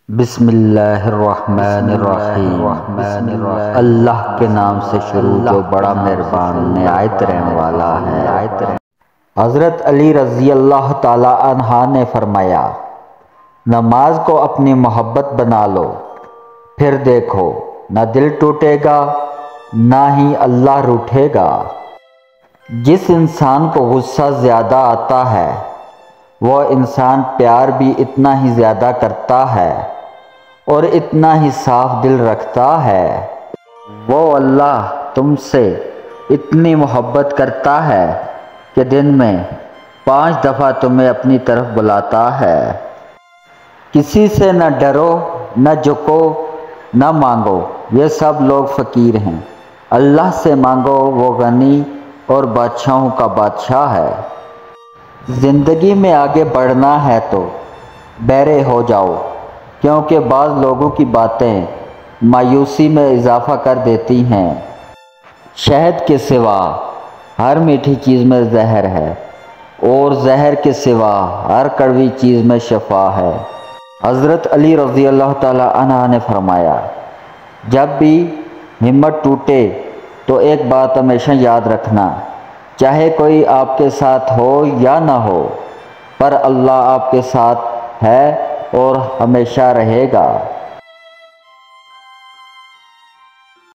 بسم اللہ الرحمن الرحیم۔ اللہ کے نام سے شروع جو بڑا مہربان نہایت رحم والا ہے۔ حضرت علی رضی اللہ تعالی عنہ نے فرمایا، نماز کو اپنی محبت بنا لو، پھر دیکھو نہ دل ٹوٹے گا نہ ہی اللہ روٹھے گا۔ جس انسان کو غصہ زیادہ آتا ہے وہ انسان پیار بھی اتنا ہی زیادہ کرتا ہے اور اتنا ہی صاف دل رکھتا ہے۔ وہ اللہ تم سے اتنی محبت کرتا ہے کہ دن میں 5 دفعہ تمہیں اپنی طرف بلاتا ہے۔ کسی سے نہ ڈرو نہ جھکو نہ مانگو، یہ سب لوگ فقیر ہیں۔ اللہ سے مانگو، وہ غنی اور بادشاہوں کا بادشاہ ہے۔ زندگی میں آگے بڑھنا ہے تو بہرے ہو جاؤ، کیونکہ بعض لوگوں کی باتیں مایوسی میں اضافہ کر دیتی ہیں۔ شہد کے سوا ہر میٹھی چیز میں زہر ہے اور زہر کے سوا ہر کڑوی چیز میں شفا ہے۔ حضرت علی رضی اللہ تعالی عنہ نے فرمایا، جب بھی ہمت ٹوٹے تو ایک بات ہمیشہ یاد رکھنا، چاہے کوئی آپ کے ساتھ ہو یا نہ ہو، پر اللہ آپ کے ساتھ ہے اور ہمیشہ رہے گا۔